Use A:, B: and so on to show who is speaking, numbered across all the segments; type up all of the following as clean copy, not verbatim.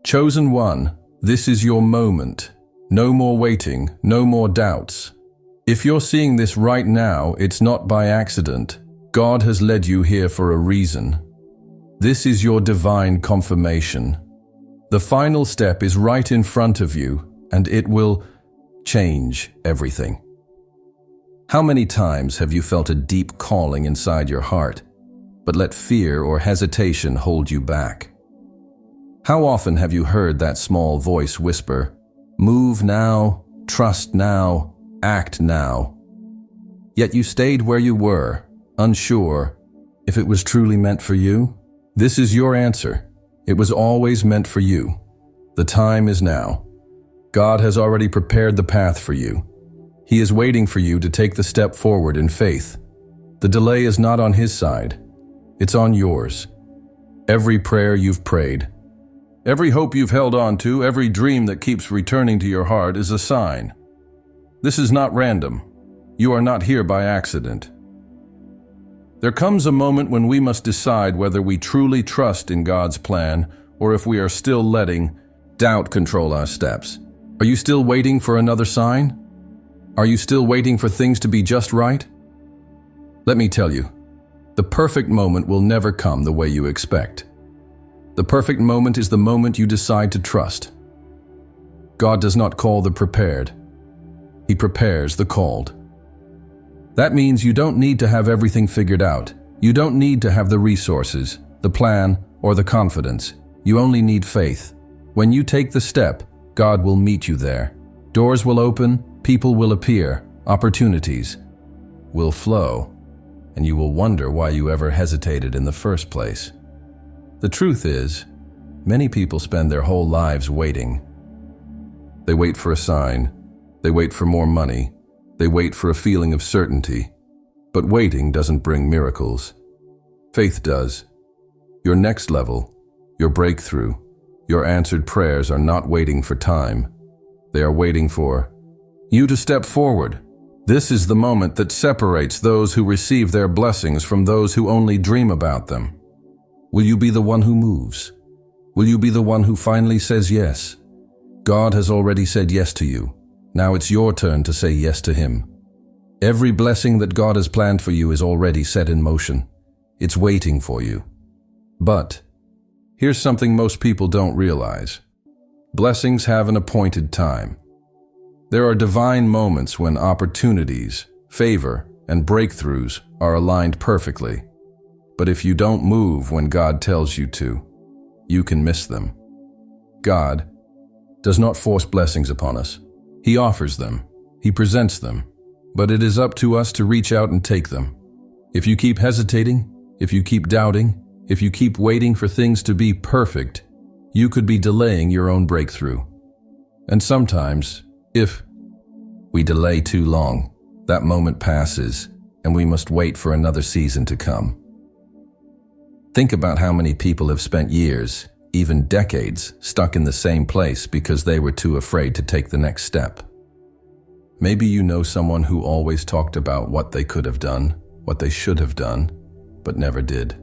A: Chosen one, this is your moment. No more waiting, no more doubts. If you're seeing this right now, it's not by accident. God has led you here for a reason. This is your divine confirmation. The final step is right in front of you, and it will change everything. How many times have you felt a deep calling inside your heart, but let fear or hesitation hold you back? How often have you heard that small voice whisper, "Move now, trust now, act now"? Yet you stayed where you were, unsure if it was truly meant for you? This is your answer. It was always meant for you. The time is now. God has already prepared the path for you. He is waiting for you to take the step forward in faith. The delay is not on His side. It's on yours. Every prayer you've prayed, every hope you've held on to, every dream that keeps returning to your heart is a sign. This is not random. You are not here by accident. There comes a moment when we must decide whether we truly trust in God's plan or if we are still letting doubt control our steps. Are you still waiting for another sign? Are you still waiting for things to be just right? Let me tell you, the perfect moment will never come the way you expect. The perfect moment is the moment you decide to trust. God does not call the prepared. He prepares the called. That means you don't need to have everything figured out. You don't need to have the resources, the plan, or the confidence. You only need faith. When you take the step, God will meet you there. Doors will open, people will appear, opportunities will flow, and you will wonder why you ever hesitated in the first place. The truth is, many people spend their whole lives waiting. They wait for a sign, they wait for more money, they wait for a feeling of certainty. But waiting doesn't bring miracles. Faith does. Your next level, your breakthrough, your answered prayers are not waiting for time. They are waiting for you to step forward. This is the moment that separates those who receive their blessings from those who only dream about them. Will you be the one who moves? Will you be the one who finally says yes? God has already said yes to you. Now it's your turn to say yes to Him. Every blessing that God has planned for you is already set in motion. It's waiting for you. But here's something most people don't realize. Blessings have an appointed time. There are divine moments when opportunities, favor, and breakthroughs are aligned perfectly. But if you don't move when God tells you to, you can miss them. God does not force blessings upon us. He offers them. He presents them. But it is up to us to reach out and take them. If you keep hesitating, if you keep doubting, if you keep waiting for things to be perfect, you could be delaying your own breakthrough. And sometimes, if we delay too long, that moment passes and we must wait for another season to come. Think about how many people have spent years, even decades, stuck in the same place because they were too afraid to take the next step. Maybe you know someone who always talked about what they could have done, what they should have done, but never did.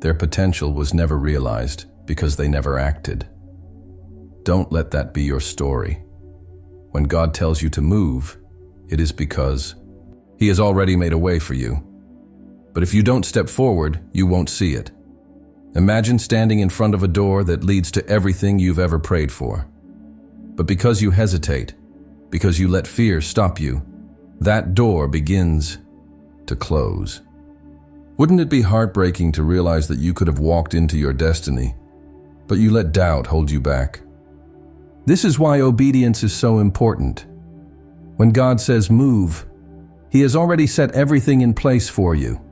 A: Their potential was never realized because they never acted. Don't let that be your story. When God tells you to move, it is because He has already made a way for you. But if you don't step forward, you won't see it. Imagine standing in front of a door that leads to everything you've ever prayed for. But because you hesitate, because you let fear stop you, that door begins to close. Wouldn't it be heartbreaking to realize that you could have walked into your destiny, but you let doubt hold you back? This is why obedience is so important. When God says move, He has already set everything in place for you.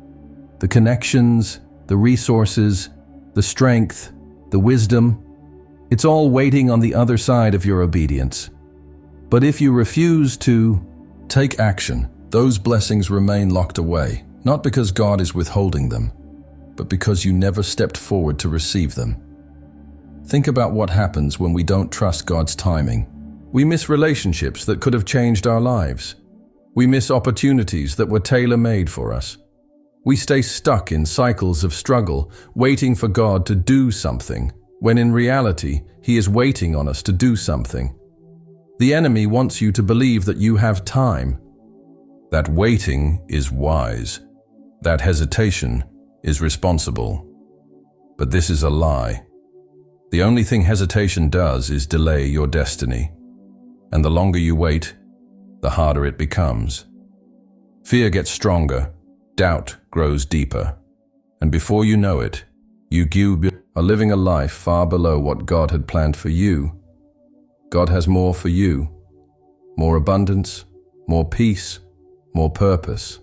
A: The connections, the resources, the strength, the wisdom, it's all waiting on the other side of your obedience. But if you refuse to take action, those blessings remain locked away, not because God is withholding them, but because you never stepped forward to receive them. Think about what happens when we don't trust God's timing. We miss relationships that could have changed our lives. We miss opportunities that were tailor-made for us. We stay stuck in cycles of struggle, waiting for God to do something, when in reality, he is waiting on us to do something. The enemy wants you to believe that you have time. That waiting is wise. That hesitation is responsible. But this is a lie. The only thing hesitation does is delay your destiny. And the longer you wait, the harder it becomes. Fear gets stronger, doubt grows deeper, and before you know it, you are living a life far below what God had planned for you. God has more for you, more abundance, more peace, more purpose.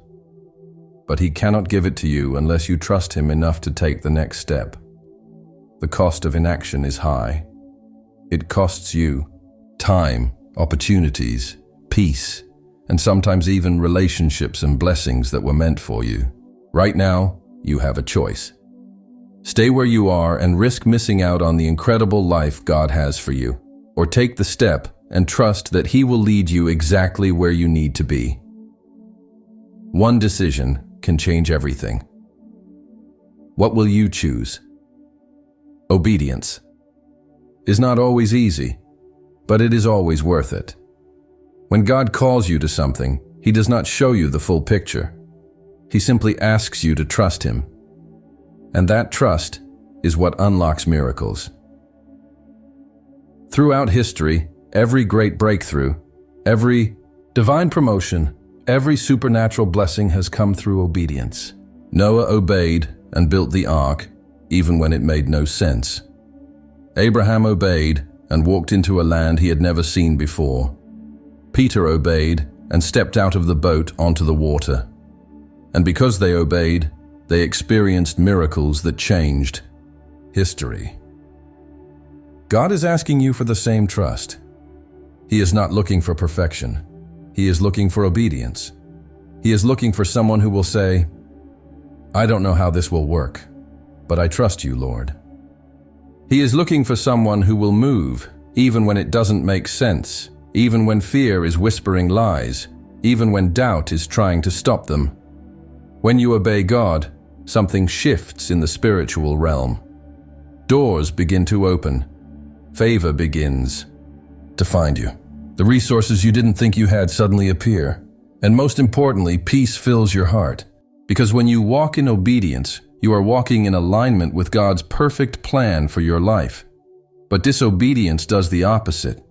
A: But He cannot give it to you unless you trust Him enough to take the next step. The cost of inaction is high. It costs you time, opportunities, peace, and sometimes even relationships and blessings that were meant for you. Right now, you have a choice. Stay where you are and risk missing out on the incredible life God has for you, or take the step and trust that He will lead you exactly where you need to be. One decision can change everything. What will you choose? Obedience is not always easy, but it is always worth it. When God calls you to something, He does not show you the full picture. He simply asks you to trust Him. And that trust is what unlocks miracles. Throughout history, every great breakthrough, every divine promotion, every supernatural blessing has come through obedience. Noah obeyed and built the ark, even when it made no sense. Abraham obeyed and walked into a land he had never seen before. Peter obeyed and stepped out of the boat onto the water. And because they obeyed, they experienced miracles that changed history. God is asking you for the same trust. He is not looking for perfection. He is looking for obedience. He is looking for someone who will say, "I don't know how this will work, but I trust you, Lord." He is looking for someone who will move, even when it doesn't make sense, even when fear is whispering lies, even when doubt is trying to stop them. When you obey God, something shifts in the spiritual realm. Doors begin to open. Favor begins to find you. The resources you didn't think you had suddenly appear. And most importantly, peace fills your heart. Because when you walk in obedience, you are walking in alignment with God's perfect plan for your life. But disobedience does the opposite.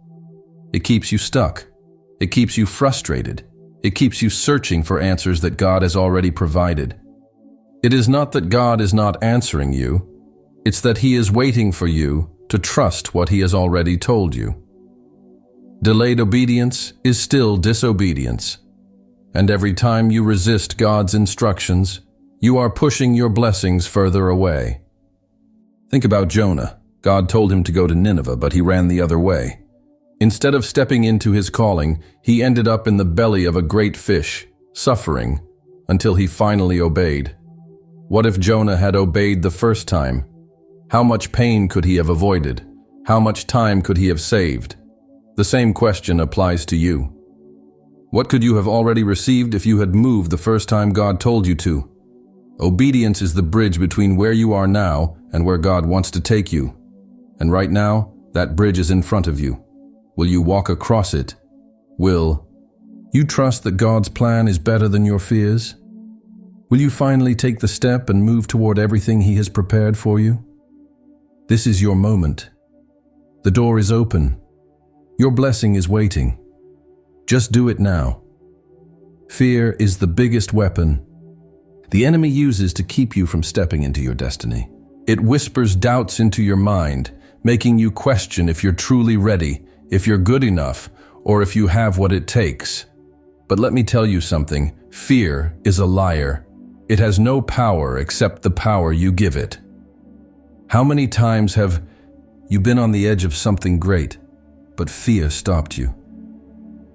A: It keeps you stuck. It keeps you frustrated. It keeps you searching for answers that God has already provided. It is not that God is not answering you. It's that He is waiting for you to trust what He has already told you. Delayed obedience is still disobedience. And every time you resist God's instructions, you are pushing your blessings further away. Think about Jonah. God told him to go to Nineveh, but he ran the other way. Instead of stepping into his calling, he ended up in the belly of a great fish, suffering, until he finally obeyed. What if Jonah had obeyed the first time? How much pain could he have avoided? How much time could he have saved? The same question applies to you. What could you have already received if you had moved the first time God told you to? Obedience is the bridge between where you are now and where God wants to take you. And right now, that bridge is in front of you. Will you walk across it? Will you trust that God's plan is better than your fears? Will you finally take the step and move toward everything He has prepared for you? This is your moment. The door is open. Your blessing is waiting. Just do it now. Fear is the biggest weapon the enemy uses to keep you from stepping into your destiny. It whispers doubts into your mind, making you question if you're truly ready, if you're good enough, or if you have what it takes. But let me tell you something, fear is a liar. It has no power except the power you give it. How many times have you been on the edge of something great, but fear stopped you?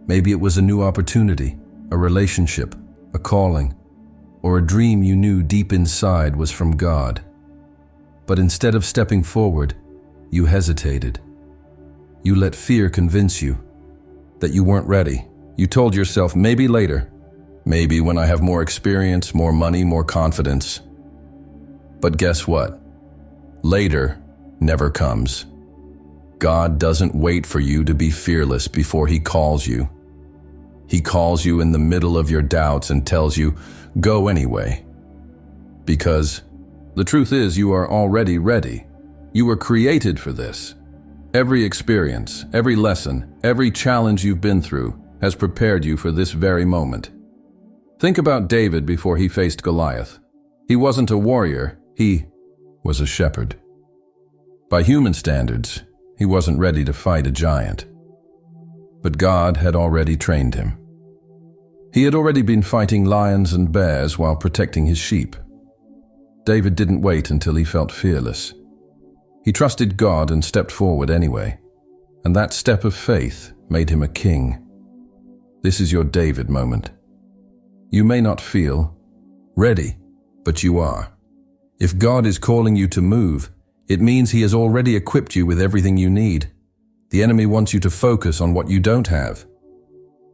A: Maybe it was a new opportunity, a relationship, a calling, or a dream you knew deep inside was from God. But instead of stepping forward, you hesitated. You let fear convince you that you weren't ready. You told yourself, maybe later, maybe when I have more experience, more money, more confidence. But guess what? Later never comes. God doesn't wait for you to be fearless before He calls you. He calls you in the middle of your doubts and tells you, go anyway. Because the truth is, you are already ready. You were created for this. Every experience, every lesson, every challenge you've been through has prepared you for this very moment. Think about David before he faced Goliath. He wasn't a warrior, he was a shepherd. By human standards, he wasn't ready to fight a giant. But God had already trained him. He had already been fighting lions and bears while protecting his sheep. David didn't wait until he felt fearless. He trusted God and stepped forward anyway. And that step of faith made him a king. This is your David moment. You may not feel ready, but you are. If God is calling you to move, it means He has already equipped you with everything you need. The enemy wants you to focus on what you don't have.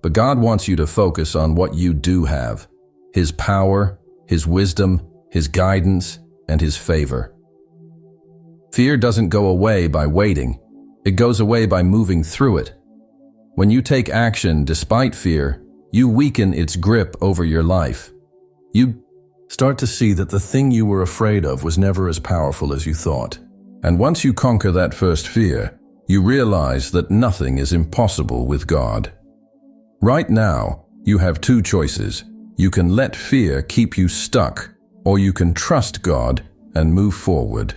A: But God wants you to focus on what you do have: His power, His wisdom, His guidance, and His favor. Fear doesn't go away by waiting. It goes away by moving through it. When you take action despite fear, you weaken its grip over your life. You start to see that the thing you were afraid of was never as powerful as you thought. And once you conquer that first fear, you realize that nothing is impossible with God. Right now, you have two choices. You can let fear keep you stuck, or you can trust God and move forward.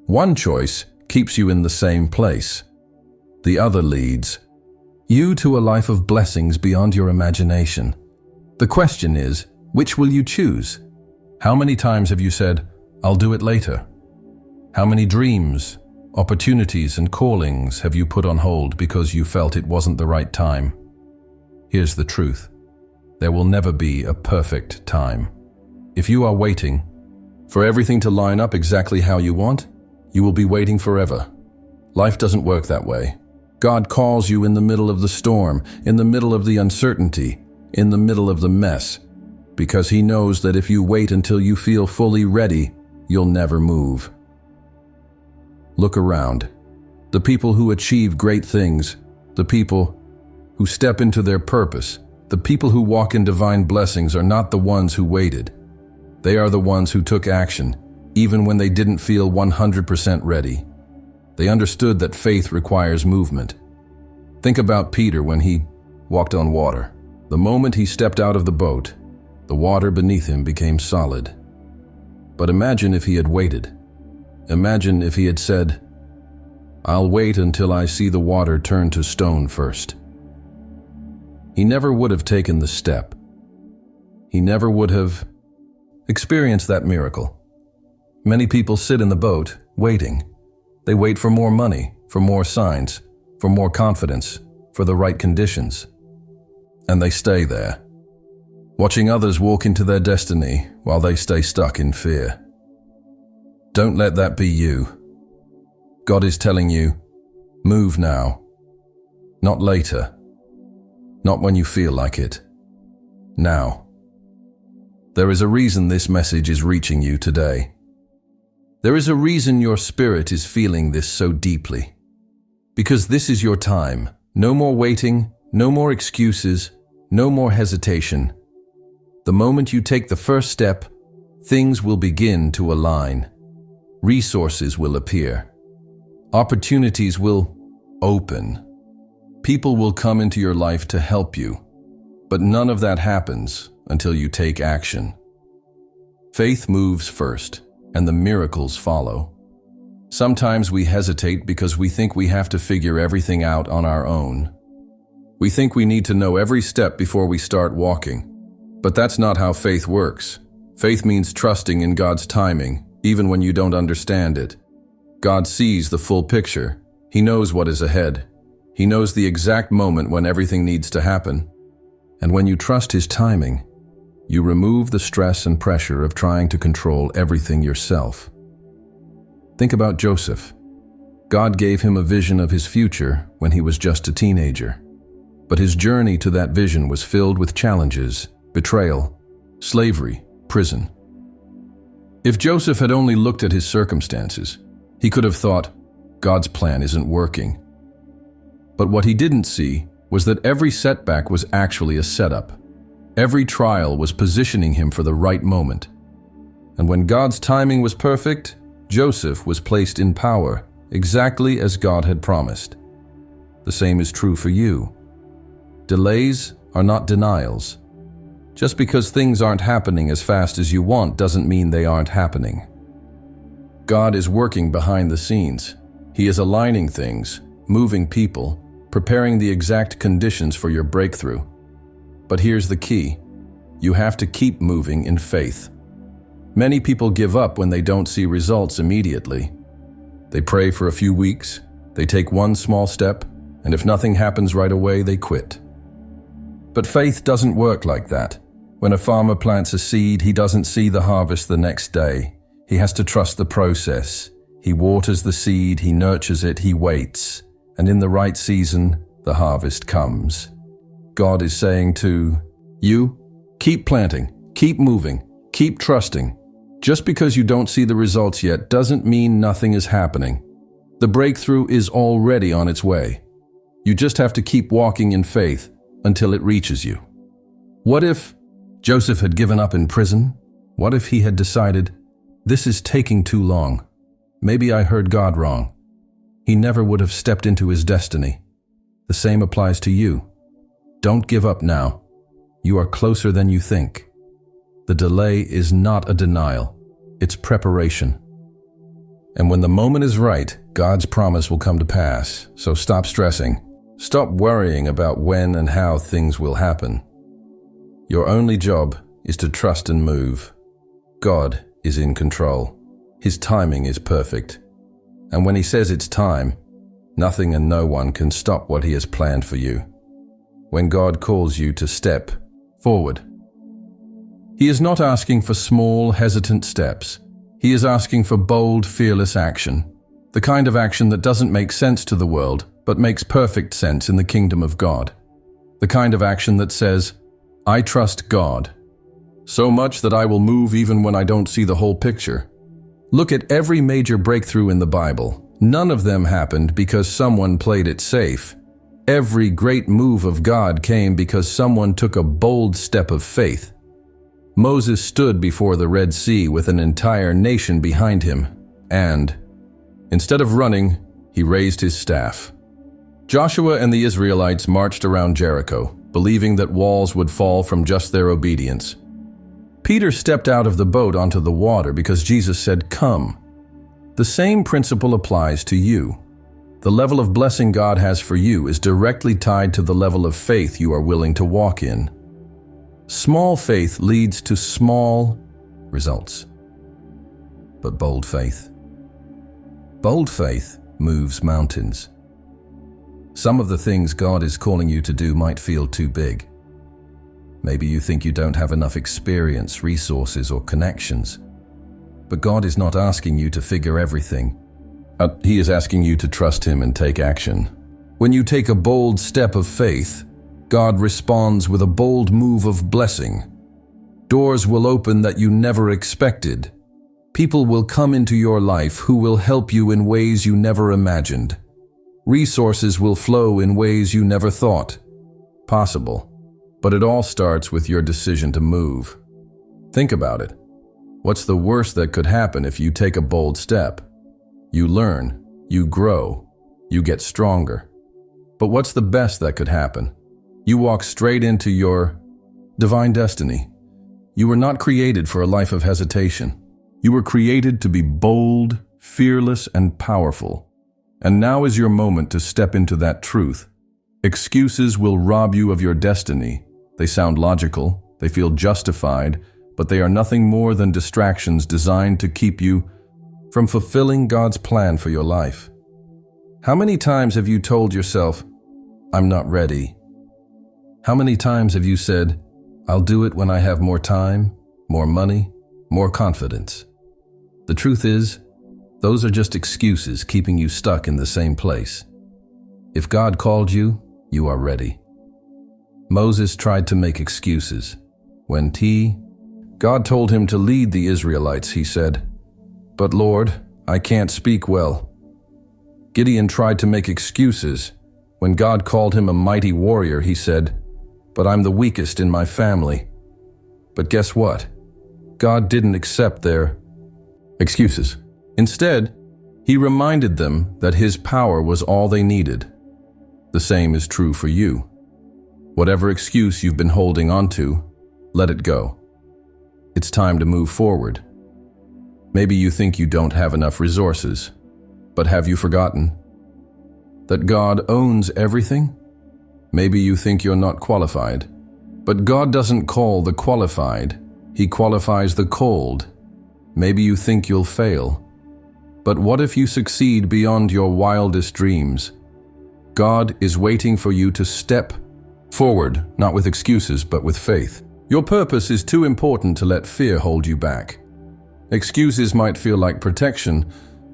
A: One choice keeps you in the same place. The other leads you to a life of blessings beyond your imagination. The question is, which will you choose? How many times have you said, "I'll do it later"? How many dreams, opportunities, and callings have you put on hold because you felt it wasn't the right time? Here's the truth. There will never be a perfect time. If you are waiting for everything to line up exactly how you want, you will be waiting forever. Life doesn't work that way. God calls you in the middle of the storm, in the middle of the uncertainty, in the middle of the mess, because He knows that if you wait until you feel fully ready, you'll never move. Look around. The people who achieve great things, the people who step into their purpose, the people who walk in divine blessings are not the ones who waited. They are the ones who took action, even when they didn't feel 100% ready. They understood that faith requires movement. Think about Peter when he walked on water. The moment he stepped out of the boat, the water beneath him became solid. But imagine if he had waited. Imagine if he had said, "I'll wait until I see the water turn to stone first." He never would have taken the step. He never would have experienced that miracle. Many people sit in the boat, waiting. They wait for more money, for more signs, for more confidence, for the right conditions. And they stay there, watching others walk into their destiny while they stay stuck in fear. Don't let that be you. God is telling you, move now. Not later. Not when you feel like it. Now. There is a reason this message is reaching you today. There is a reason your spirit is feeling this so deeply. Because this is your time. No more waiting, no more excuses, no more hesitation. The moment you take the first step, things will begin to align. Resources will appear. Opportunities will open. People will come into your life to help you. But none of that happens until you take action. Faith moves first, and the miracles follow. Sometimes we hesitate because we think we have to figure everything out on our own. We think we need to know every step before we start walking. But that's not how faith works. Faith means trusting in God's timing, even when you don't understand it. God sees the full picture. He knows what is ahead. He knows the exact moment when everything needs to happen. And when you trust His timing, you remove the stress and pressure of trying to control everything yourself. Think about Joseph. God gave him a vision of his future when he was just a teenager. But his journey to that vision was filled with challenges, betrayal, slavery, prison. If Joseph had only looked at his circumstances, He could have thought, God's plan isn't working. But what he didn't see was that every setback was actually a setup. Every trial was positioning him for the right moment. And when God's timing was perfect, Joseph was placed in power, exactly as God had promised. The same is true for you. Delays are not denials. Just because things aren't happening as fast as you want doesn't mean they aren't happening. God is working behind the scenes. He is aligning things, moving people, preparing the exact conditions for your breakthrough. But here's the key. You have to keep moving in faith. Many people give up when they don't see results immediately. They pray for a few weeks, they take one small step, and if nothing happens right away, they quit. But faith doesn't work like that. When a farmer plants a seed, he doesn't see the harvest the next day. He has to trust the process. He waters the seed, he nurtures it, he waits. And in the right season, the harvest comes. God is saying to you, keep planting, keep moving, keep trusting. Just because you don't see the results yet doesn't mean nothing is happening. The breakthrough is already on its way. You just have to keep walking in faith until it reaches you. What if Joseph had given up in prison? What if he had decided, this is taking too long? Maybe I heard God wrong. He never would have stepped into his destiny. The same applies to you. Don't give up now. You are closer than you think. The delay is not a denial. It's preparation. And when the moment is right, God's promise will come to pass. So stop stressing. Stop worrying about when and how things will happen. Your only job is to trust and move. God is in control. His timing is perfect. And when he says it's time, nothing and no one can stop what he has planned for you. When God calls you to step forward, he is not asking for small, hesitant steps. He is asking for bold, fearless action. The kind of action that doesn't make sense to the world, but makes perfect sense in the kingdom of God. The kind of action that says, I trust God. So much that I will move even when I don't see the whole picture. Look at every major breakthrough in the Bible. None of them happened because someone played it safe. Every great move of God came because someone took a bold step of faith. Moses stood before the Red Sea with an entire nation behind him, and instead of running, he raised his staff. Joshua and the Israelites marched around Jericho, believing that walls would fall from just their obedience. Peter stepped out of the boat onto the water because Jesus said, "Come." The same principle applies to you. The level of blessing God has for you is directly tied to the level of faith you are willing to walk in. Small faith leads to small results. But bold faith moves mountains. Some of the things God is calling you to do might feel too big. Maybe you think you don't have enough experience, resources, or connections. But God is not asking you to figure everything. He is asking you to trust Him and take action. When you take a bold step of faith, God responds with a bold move of blessing. Doors will open that you never expected. People will come into your life who will help you in ways you never imagined. Resources will flow in ways you never thought possible. But it all starts with your decision to move. Think about it. What's the worst that could happen if you take a bold step? You learn, you grow, you get stronger. But what's the best that could happen? You walk straight into your divine destiny. You were not created for a life of hesitation. You were created to be bold, fearless, and powerful. And now is your moment to step into that truth. Excuses will rob you of your destiny. They sound logical, they feel justified, but they are nothing more than distractions designed to keep you from fulfilling God's plan for your life. How many times have you told yourself, "I'm not ready"? How many times have you said, "I'll do it when I have more time, more money, more confidence"? The truth is, those are just excuses keeping you stuck in the same place. If God called you, you are ready. Moses tried to make excuses. When God told him to lead the Israelites, he said, "But Lord, I can't speak well. Gideon tried to make excuses. When God called him a mighty warrior, he said, "But I'm the weakest in my family." But guess what? God didn't accept their excuses. Instead, he reminded them that his power was all they needed. The same is true for you. Whatever excuse you've been holding onto, let it go. It's time to move forward. Maybe you think you don't have enough resources, but have you forgotten that God owns everything? Maybe you think you're not qualified, but God doesn't call the qualified, He qualifies the called. Maybe you think you'll fail, but what if you succeed beyond your wildest dreams? God is waiting for you to step forward, not with excuses, but with faith. Your purpose is too important to let fear hold you back. Excuses might feel like protection,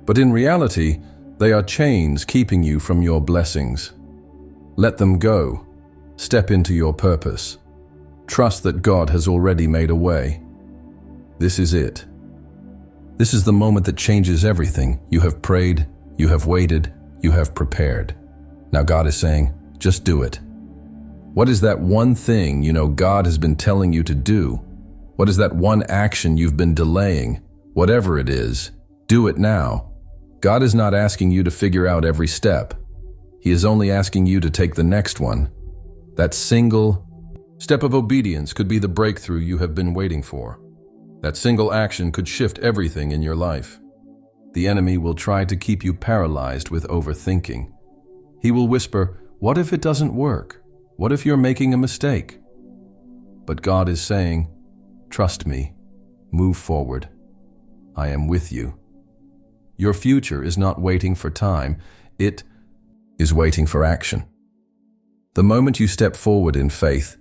A: but in reality, they are chains keeping you from your blessings. Let them go. Step into your purpose. Trust that God has already made a way. This is it. This is the moment that changes everything. You have prayed, you have waited, you have prepared. Now God is saying, just do it. What is that one thing you know God has been telling you to do? What is that one action you've been delaying? Whatever it is, do it now. God is not asking you to figure out every step. He is only asking you to take the next one. That single step of obedience could be the breakthrough you have been waiting for. That single action could shift everything in your life. The enemy will try to keep you paralyzed with overthinking. He will whisper, "What if it doesn't work? What if you're making a mistake?" But God is saying, "Trust me. Move forward. I am with you." Your future is not waiting for time. It is waiting for action. The moment you step forward in faith,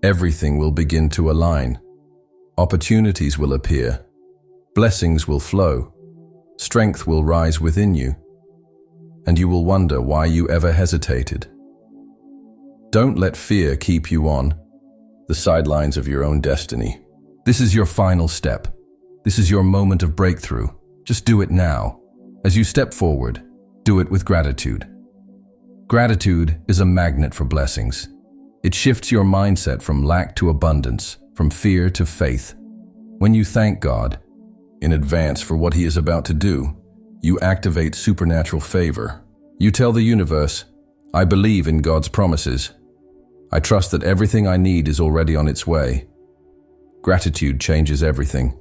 A: everything will begin to align. Opportunities will appear. Blessings will flow. Strength will rise within you. And you will wonder why you ever hesitated. Don't let fear keep you on the sidelines of your own destiny. This is your final step. This is your moment of breakthrough. Just do it now. As you step forward, do it with gratitude. Gratitude is a magnet for blessings. It shifts your mindset from lack to abundance, from fear to faith. When you thank God in advance for what He is about to do, you activate supernatural favor. You tell the universe, "I believe in God's promises. I trust that everything I need is already on its way." Gratitude changes everything.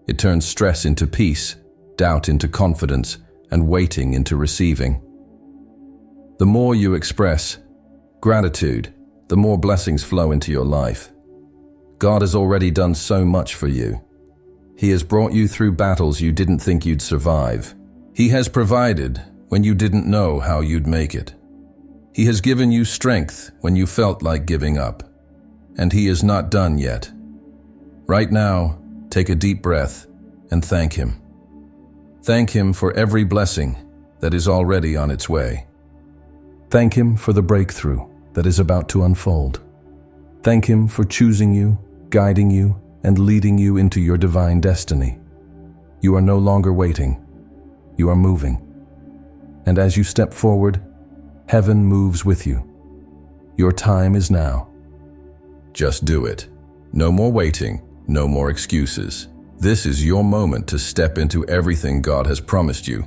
A: It turns stress into peace, doubt into confidence, and waiting into receiving. The more you express gratitude, the more blessings flow into your life. God has already done so much for you. He has brought you through battles you didn't think you'd survive. He has provided when you didn't know how you'd make it. He has given you strength when you felt like giving up. And He is not done yet. Right now, take a deep breath and thank Him. Thank Him for every blessing that is already on its way. Thank Him for the breakthrough that is about to unfold. Thank Him for choosing you, guiding you, and leading you into your divine destiny. You are no longer waiting. You are moving. And as you step forward, heaven moves with you. Your time is now. Just do it. No more waiting, no more excuses. This is your moment to step into everything God has promised you.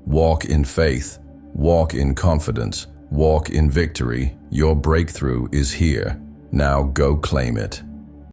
A: Walk in faith, walk in confidence, walk in victory. Your breakthrough is here. Now go claim it.